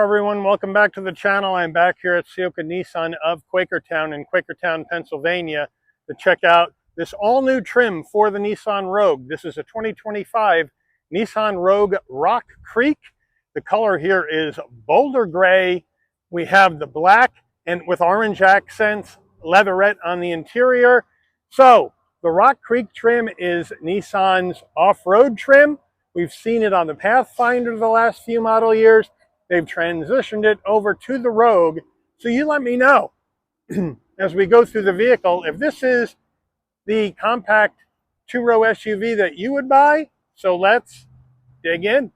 everyone, welcome back to the channel. I'm back here at Ciocca Nissan of Quakertown in Quakertown, Pennsylvania to check out this all-new trim for the Nissan Rogue. This is a 2025 Nissan Rogue Rock Creek. The color here is boulder gray. We have the black and with orange accents, leatherette on the interior. So the Rock Creek trim is Nissan's off-road trim. We've seen it on the Pathfinder the last few model years. They've transitioned it over to the Rogue. So you let me know as we go through the vehicle if this is the compact two-row SUV that you would buy. So let's dig in.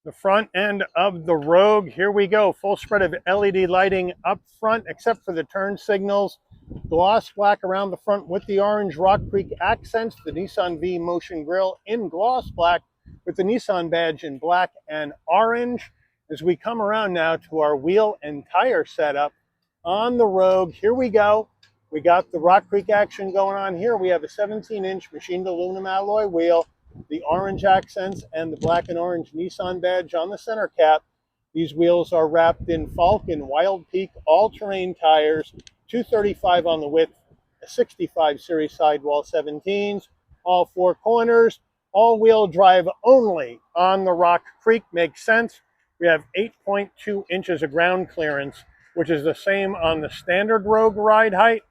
The front end of the Rogue, here we go. Full spread of LED lighting up front except for the turn signals. Gloss black around the front with the orange Rock Creek accents. The Nissan V Motion Grille in gloss black with the Nissan badge in black and orange. As we come around now to our wheel and tire setup on the Rogue, here we go. We got the Rock Creek action going on here. We have a 17-inch machined aluminum alloy wheel, the orange accents, and the black and orange Nissan badge on the center cap. These wheels are wrapped in Falcon Wild Peak all-terrain tires, 235 on the width, a 65 series sidewall 17s, all four corners, all-wheel drive only on the Rock Creek. Makes sense. We have 8.2 inches of ground clearance, which is the same on the standard Rogue ride height,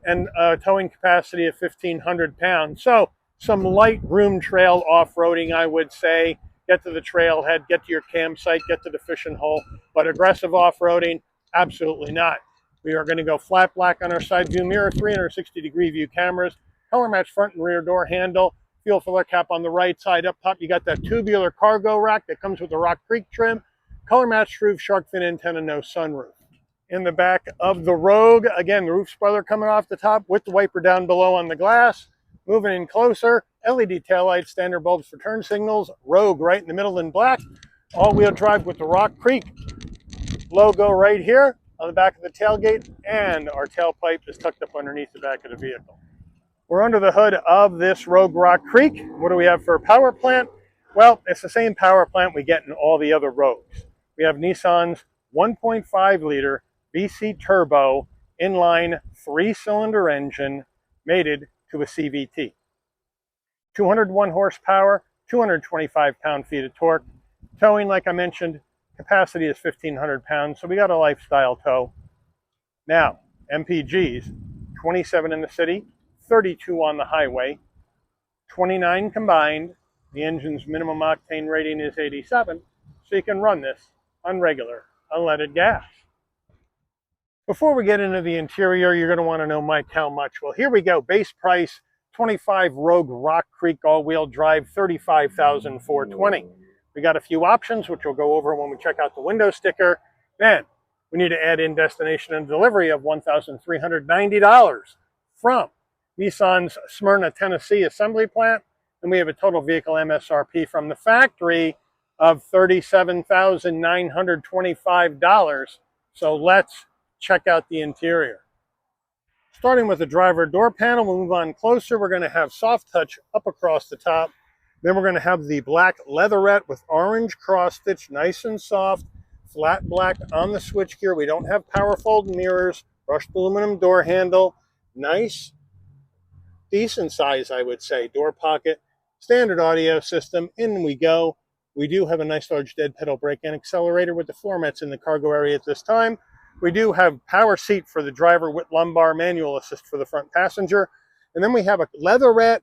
and a towing capacity of 1,500 pounds. So some light room trail off-roading, I would say. Get to the trailhead, get to your campsite, get to the fishing hole. But aggressive off-roading, absolutely not. We are going to go flat black on our side view mirror, 360-degree view cameras, color match front and rear door handle, fuel filler cap on the right side. Up top, you got that tubular cargo rack that comes with the Rock Creek trim. Color matched roof, shark fin antenna, no sunroof. In the back of the Rogue, again, the roof spoiler coming off the top with the wiper down below on the glass. Moving in closer, LED taillights, standard bulbs for turn signals, Rogue right in the middle in black. All-wheel drive with the Rock Creek logo right here on the back of the tailgate, and our tailpipe is tucked up underneath the back of the vehicle. We're under the hood of this Rogue Rock Creek. What do we have for a power plant? Well, it's the same power plant we get in all the other Rogues. We have Nissan's 1.5-liter VC turbo inline 3-cylinder engine mated to a CVT. 201 horsepower, 225 pound-feet of torque. Towing, like I mentioned, capacity is 1,500 pounds, so we got a lifestyle tow. Now, MPGs, 27 in the city, 32 on the highway, 29 combined. The engine's minimum octane rating is 87, so you can run this on regular unleaded gas. Before we get into the interior, you're going to want to know, Mike, how much? Well, here we go. Base price, 25 Rogue Rock Creek all-wheel drive, $35,420. We got a few options, which we'll go over when we check out the window sticker. Then we need to add in destination and delivery of $1,390 from Nissan's Smyrna, Tennessee assembly plant. And we have a total vehicle MSRP from the factory of $37,925. So let's check out the interior. Starting with the driver door panel, we'll move on closer. We're going to have soft touch up across the top. Then we're going to have the black leatherette with orange cross stitch, nice and soft, flat black on the switchgear. We don't have power fold mirrors, brushed aluminum door handle, nice, decent size, I would say, door pocket, standard audio system. In we go. We do have a nice large dead pedal brake and accelerator with the floor mats in the cargo area at this time. We do have power seat for the driver with lumbar, manual assist for the front passenger. And then we have a leatherette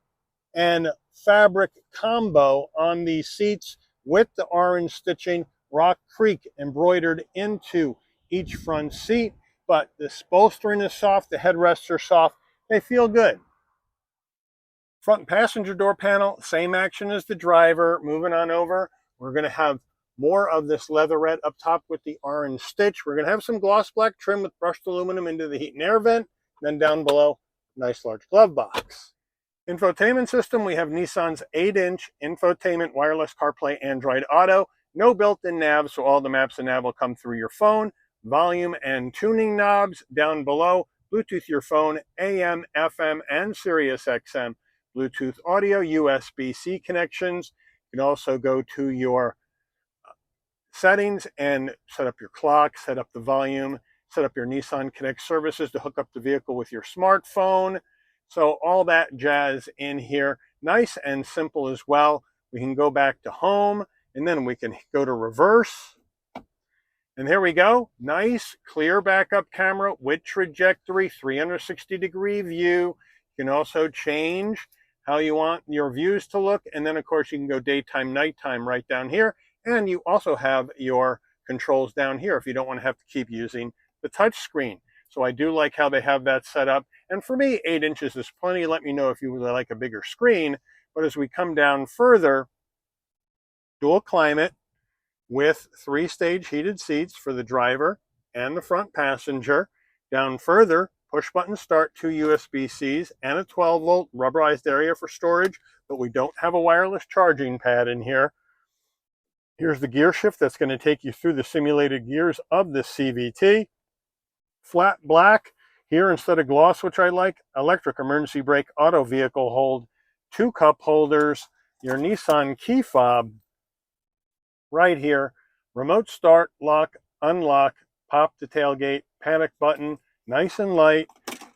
and fabric combo on these seats with the orange stitching, Rock Creek embroidered into each front seat. But the bolstering is soft, the headrests are soft, they feel good. Front passenger door panel, same action as the driver. Moving on over, we're going to have more of this leatherette up top with the orange stitch. We're going to have some gloss black trim with brushed aluminum into the heat and air vent. Then down below, nice large glove box. Infotainment system, we have Nissan's 8-inch infotainment, wireless CarPlay, Android Auto. No built-in nav, so all the maps and nav will come through your phone. Volume and tuning knobs down below. Bluetooth your phone, AM, FM, and Sirius XM. Bluetooth audio, USB-C connections. You can also go to your settings and set up your clock, set up the volume, set up your Nissan Connect services to hook up the vehicle with your smartphone. So all that jazz in here, nice and simple as well. We can go back to home and then we can go to reverse. And here we go, nice clear backup camera with trajectory, 360-degree view. You can also change how you want your views to look. And then of course you can go daytime, nighttime right down here. And you also have your controls down here if you don't want to have to keep using the touch screen. So I do like how they have that set up. And for me, 8 inches is plenty. Let me know if you would like a bigger screen. But as we come down further, dual climate with 3-stage heated seats for the driver and the front passenger. Down further, push button start, 2 USB-Cs and a 12-volt rubberized area for storage, but we don't have a wireless charging pad in here. Here's the gear shift that's going to take you through the simulated gears of this CVT. Flat black here instead of gloss, which I like. Electric emergency brake auto vehicle hold, 2 cup holders, your Nissan key fob right here, remote start, lock, unlock, pop the tailgate, panic button, nice and light.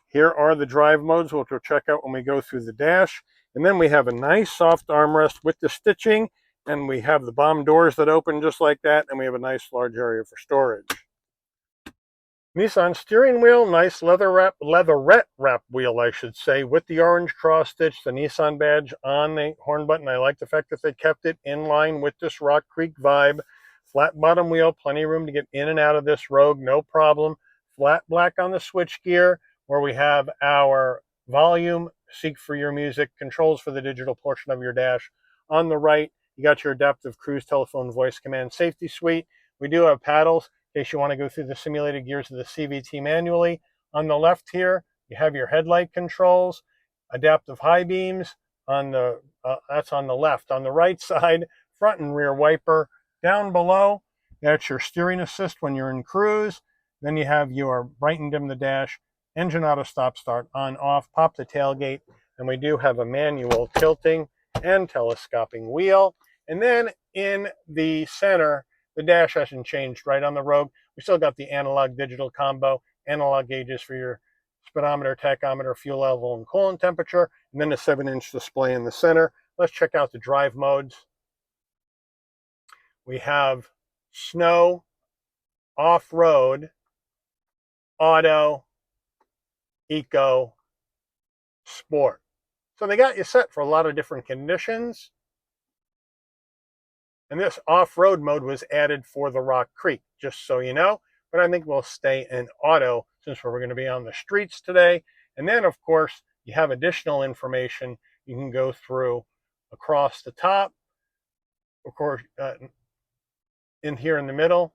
Here are the drive modes, which we'll check out when we go through the dash. And then we have a nice soft armrest with the stitching, and we have the bomb doors that open just like that, and we have a nice large area for storage. Nissan steering wheel, nice leatherette wrap wheel, I should say, with the orange cross stitch, the Nissan badge on the horn button. I like the fact that they kept it in line with this Rock Creek vibe. Flat bottom wheel, plenty of room to get in and out of this Rogue, no problem. Flat black on the switch gear, where we have our volume, seek for your music, controls for the digital portion of your dash. On the right, you got your adaptive cruise telephone voice command safety suite. We do have paddles in case you want to go through the simulated gears of the CVT manually. On the left here, you have your headlight controls, adaptive high beams. On the that's on the left. On the right side, front and rear wiper. Down below, that's your steering assist when you're in cruise. Then you have your bright and dim the dash, engine auto stop start, on off, pop the tailgate, and we do have a manual tilting and telescoping wheel. And then in the center, the dash hasn't changed right on the Rogue. We still got the analog digital combo, analog gauges for your speedometer, tachometer, fuel level, and coolant temperature, and then a 7-inch display in the center. Let's check out the drive modes. We have snow, off-road, auto, eco, sport. So they got you set for a lot of different conditions. And this off-road mode was added for the Rock Creek, just so you know. But I think we'll stay in auto since we're going to be on the streets today. And then, of course, you have additional information you can go through across the top. Of course, in here in the middle.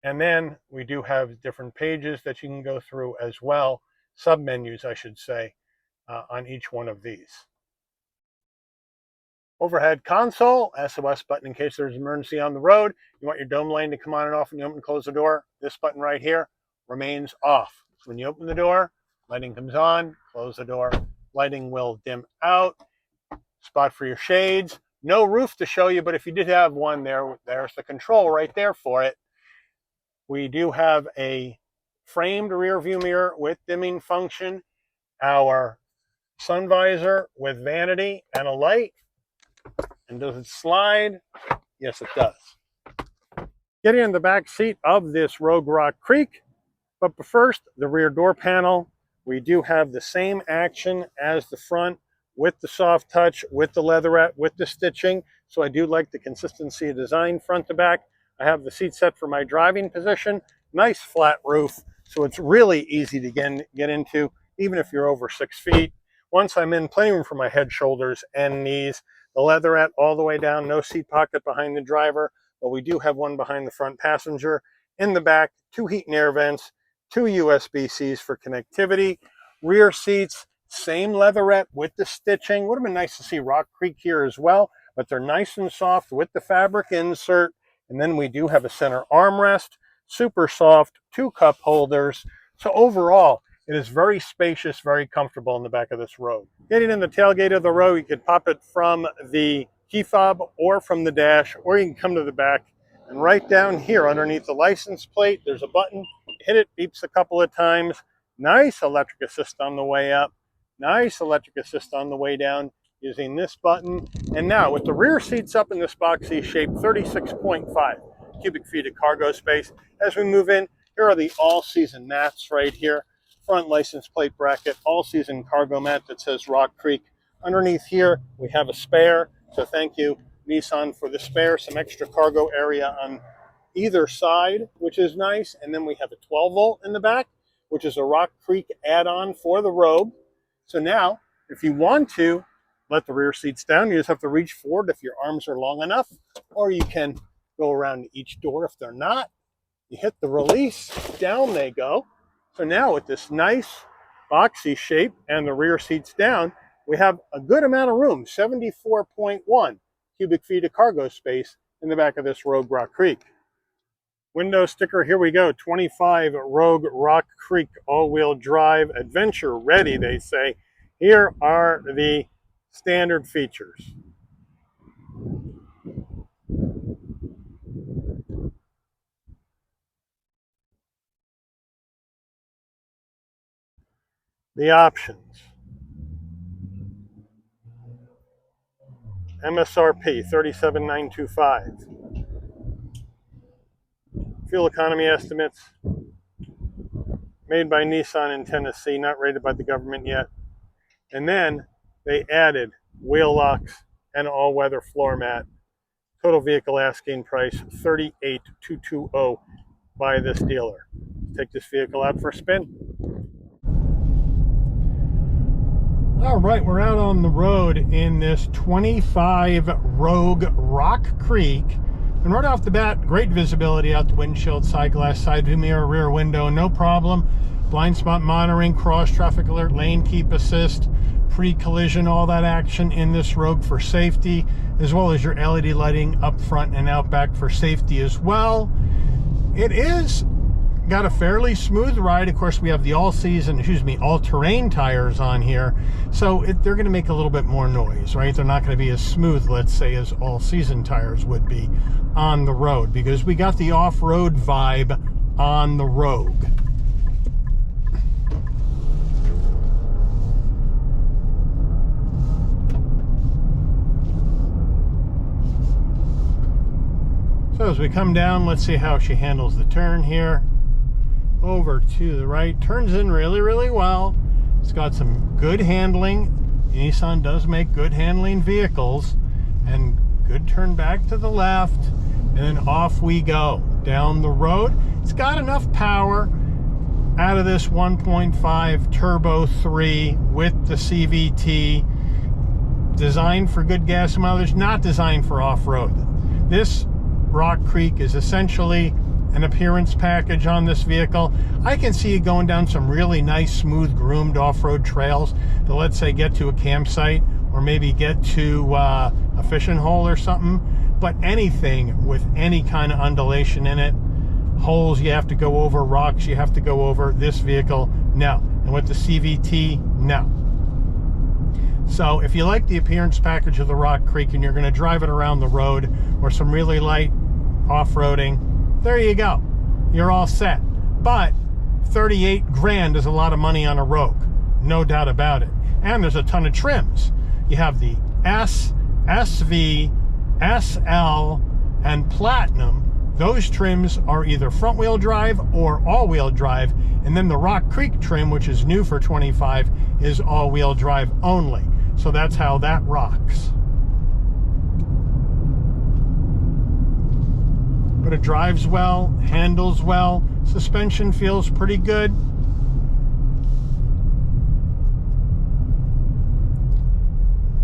And then we do have different pages that you can go through as well, sub-menus, I should say, on each one of these. Overhead console, SOS button in case there's an emergency on the road. You want your dome light to come on and off when you open and close the door. This button right here remains off. So when you open the door, lighting comes on, close the door, lighting will dim out. Spot for your shades. No roof to show you, but if you did have one, there's the control right there for it. We do have a framed rear view mirror with dimming function, our sun visor with vanity and a light. And does it slide? Yes, it does. Getting in the back seat of this Rogue Rock Creek, but first, the rear door panel. We do have the same action as the front, with the soft touch, with the leatherette, with the stitching. So I do like the consistency of design front to back. I have the seat set for my driving position. Nice flat roof, so it's really easy to get into, even if you're over 6 feet. Once I'm in, plenty of room for my head, shoulders, and knees. The leatherette all the way down, no seat pocket behind the driver, but we do have one behind the front passenger. In the back, 2 heat and air vents, 2 USB-Cs for connectivity. Rear seats, same leatherette with the stitching. Would have been nice to see Rock Creek here as well, but they're nice and soft with the fabric insert. And then we do have a center armrest, super soft, 2 cup holders. So overall, it is very spacious, very comfortable in the back of this Rogue. Getting in the tailgate of the Rogue, you could pop it from the key fob or from the dash, or you can come to the back And right down here underneath the license plate, there's a button. Hit it, beeps a couple of times. Nice electric assist on the way up. Nice electric assist on the way down using this button. And now with the rear seats up in this boxy shape, 36.5 cubic feet of cargo space. As we move in, here are the all-season mats right here. Front license plate bracket, all-season cargo mat that says Rock Creek. Underneath here, we have a spare. So thank you, Nissan, for the spare. Some extra cargo area on either side, which is nice. And then we have a 12-volt in the back, which is a Rock Creek add-on for the Rogue. So now, if you want to let the rear seats down, you just have to reach forward if your arms are long enough, or you can go around each door if they're not. You hit the release, down they go. So now with this nice boxy shape and the rear seats down, we have a good amount of room, 74.1 cubic feet of cargo space in the back of this Rogue Rock Creek. Window sticker, here we go, 25 Rogue Rock Creek all-wheel drive, adventure ready, they say. Here are the standard features. The options. MSRP, $37,925. Fuel economy estimates, made by Nissan in Tennessee, not rated by the government yet. And then they added wheel locks and all-weather floor mat. Total vehicle asking price, $38,220 by this dealer. Take this vehicle out for a spin. All right, we're out on the road in this 25 Rogue Rock Creek. And right off the bat, great visibility out the windshield, side glass, side view mirror, rear window, no problem. Blind spot monitoring, cross traffic alert, lane keep assist, pre-collision, all that action in this Rogue for safety, as well as your LED lighting up front and out back for safety as well. It is got a fairly smooth ride. Of course, we have the all-terrain tires on here, so they're going to make a little bit more noise, right? They're not going to be as smooth, let's say, as all-season tires would be on the road, because we got the off-road vibe on the Rogue. So as we come down, let's see how she handles the turn here. Over to the right, turns in really, really well. It's got some good handling. Nissan does make good handling vehicles, and good turn back to the left, and then off we go down the road. It's got enough power out of this 1.5 turbo 3 with the CVT, designed for good gas mileage, not designed for off-road. This Rock Creek is essentially an appearance package on this vehicle. I can see you going down some really nice, smooth, groomed off-road trails to, let's say, get to a campsite or maybe get to a fishing hole or something. But anything with any kind of undulation in it, holes you have to go over, rocks you have to go over, this vehicle, no. And with the CVT, no. So if you like the appearance package of the Rock Creek and you're going to drive it around the road or some really light off-roading, there you go. You're all set. But 38 grand is a lot of money on a Rogue. No doubt about it. And there's a ton of trims. You have the S, SV, SL, and Platinum. Those trims are either front-wheel drive or all-wheel drive. And then the Rock Creek trim, which is new for 25, is all-wheel drive only. So that's how that rocks. But it drives well, handles well, suspension feels pretty good.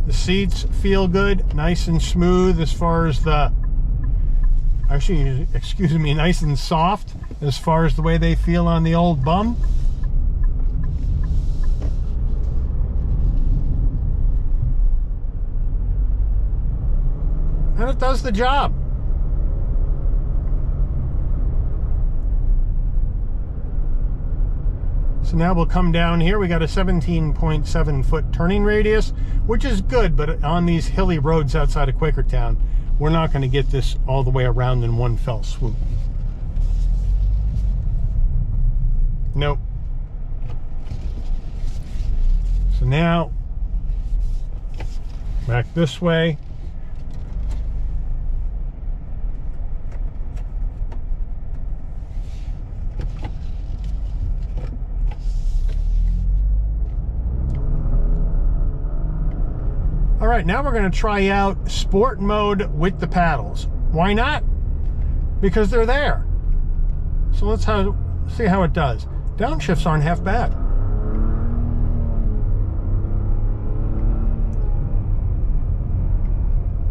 The seats feel good, nice and smooth as far as the, actually, excuse me, nice and soft as far as the way they feel on the old bum. And it does the job. So now we'll come down here. We got a 17.7 foot turning radius, which is good, but on these hilly roads outside of Quakertown, we're not going to get this all the way around in one fell swoop. Nope. So now, back this way. All right, now we're going to try out sport mode with the paddles. Why not? Because they're there. So let's see how it does. Downshifts aren't half bad.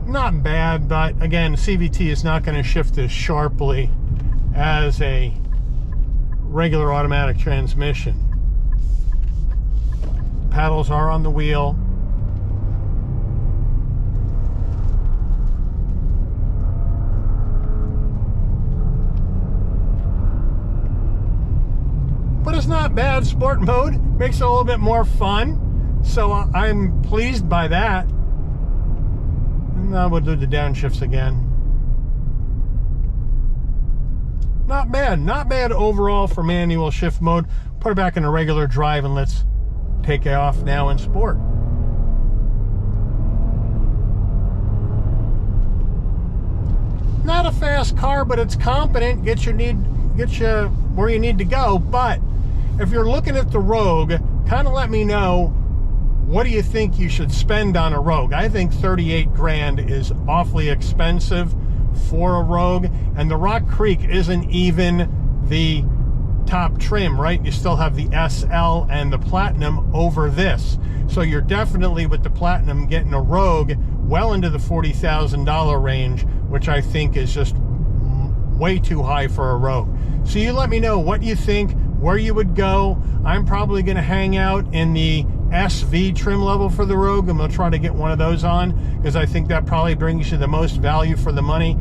Not bad, but again, CVT is not going to shift as sharply as a regular automatic transmission. Paddles are on the wheel. But it's not bad. Sport mode makes it a little bit more fun, so I'm pleased by that. And now we'll do the downshifts again. Not bad. Not bad overall for manual shift mode. Put it back in a regular drive and let's take it off now in sport. Not a fast car, but it's competent. Get you where you need to go. But if you're looking at the Rogue, kind of let me know, what do you think you should spend on a Rogue? I think 38 grand is awfully expensive for a Rogue, and the Rock Creek isn't even the top trim, right? You still have the SL and the Platinum over this. So you're definitely, with the Platinum, getting a Rogue well into the $40,000 range, which I think is just way too high for a Rogue. So you let me know what you think, where you would go. I'm probably going to hang out in the SV trim level for the Rogue, and we'll try to get one of those on, because I think that probably brings you the most value for the money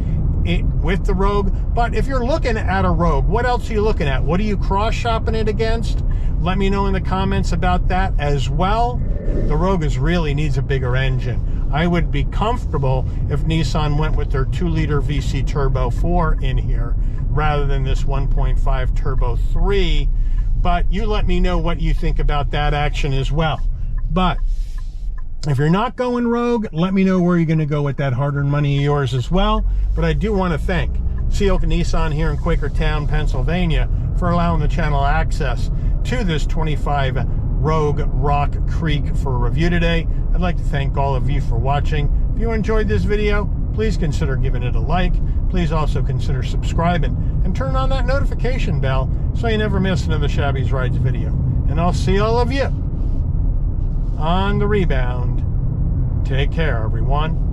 with the Rogue. But if you're looking at a Rogue, what else are you looking at? What are you cross-shopping it against? Let me know in the comments about that as well. The Rogue really needs a bigger engine. I would be comfortable if Nissan went with their 2-liter VC Turbo 4 in here rather than this 1.5 Turbo 3. But you let me know what you think about that action as well. But if you're not going Rogue, let me know where you're going to go with that hard-earned money of yours as well. But I do want to thank Ciocca Nissan here in Quakertown, Pennsylvania, for allowing the channel access to this 25 Rogue Rock Creek for a review today. I'd like to thank all of you for watching. If you enjoyed this video, please consider giving it a like. Please also consider subscribing and turn on that notification bell so you never miss another Shabby's Rides video. And I'll see all of you on the rebound. Take care, everyone.